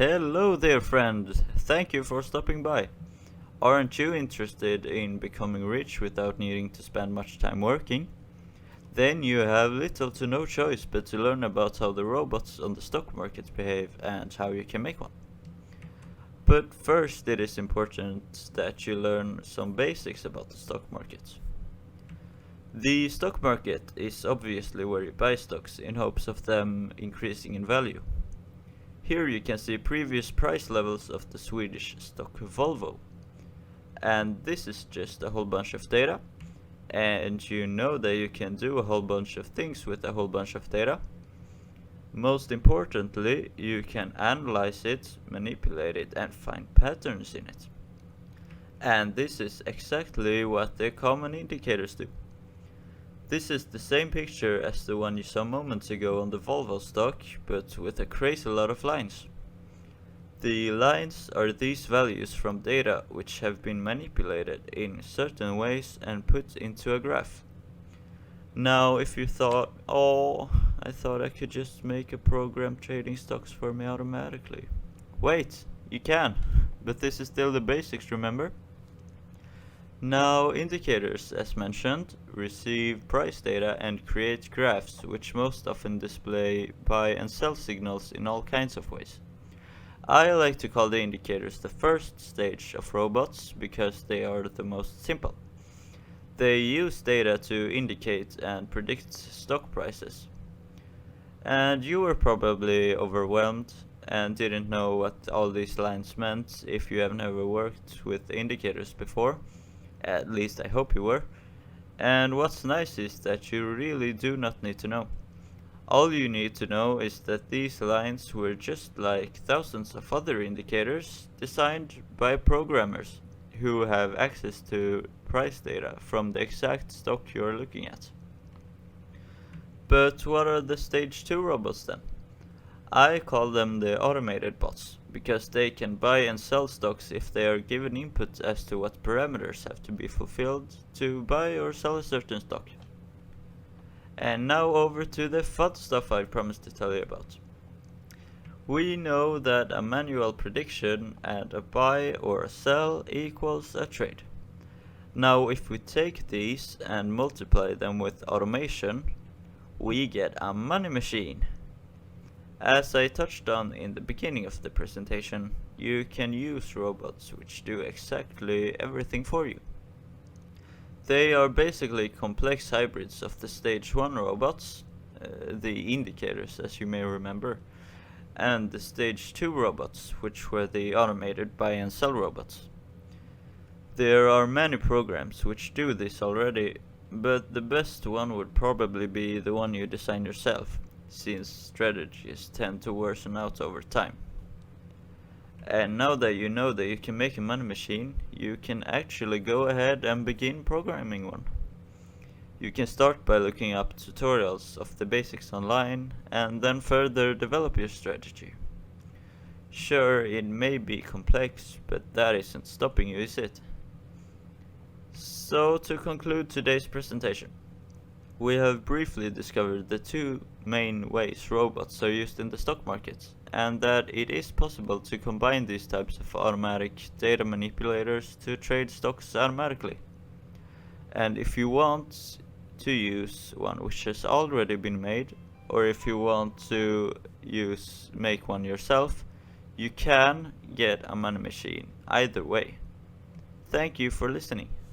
Hello there, friend. Thank you for stopping by. Aren't you interested in becoming rich without needing to spend much time working? Then you have little to no choice but to learn about how the robots on the stock market behave and how you can make one. But first, it is important that you learn some basics about the stock market. The stock market is obviously where you buy stocks in hopes of them increasing in value. Here you can see previous price levels of the Swedish stock Volvo. And this is just a whole bunch of data. And you know that you can do a whole bunch of things with a whole bunch of data. Most importantly, you can analyze it, manipulate it, and find patterns in it. And this is exactly what the common indicators do. This is the same picture as the one you saw moments ago on the Volvo stock, but with a crazy lot of lines. The lines are these values from data which have been manipulated in certain ways and put into a graph. Now if you thought, oh, I thought I could just make a program trading stocks for me automatically. Wait, you can, but this is still the basics, remember? Now indicators, as mentioned, receive price data and create graphs which most often display buy and sell signals in all kinds of ways. I like to call the indicators the first stage of robots because they are the most simple. They use data to indicate and predict stock prices. And you were probably overwhelmed and didn't know what all these lines meant if you have never worked with indicators before. At least I hope you were. And what's nice is that you really do not need to know. All you need to know is that these lines were just like thousands of other indicators designed by programmers who have access to price data from the exact stock you're looking at. But what are the stage 2 robots then? I call them the automated bots, because they can buy and sell stocks if they are given input as to what parameters have to be fulfilled to buy or sell a certain stock. And now over to the fun stuff I promised to tell you about. We know that a manual prediction and a buy or a sell equals a trade. Now if we take these and multiply them with automation, we get a money machine. As I touched on in the beginning of the presentation, you can use robots which do exactly everything for you. They are basically complex hybrids of the stage 1 robots, the indicators as you may remember, and the stage 2 robots, which were the automated buy and sell robots. There are many programs which do this already, but the best one would probably be the one you design yourself, since strategies tend to worsen out over time. And now that you know that you can make a money machine, you can actually go ahead and begin programming one. You can start by looking up tutorials of the basics online and then further develop your strategy. Sure, it may be complex, but that isn't stopping you, is it? So to conclude today's presentation, we have briefly discovered the two main ways robots are used in the stock market, and that it is possible to combine these types of automatic data manipulators to trade stocks automatically. And if you want to use one which has already been made, or if you want to make one yourself, you can get a money machine either way. Thank you for listening.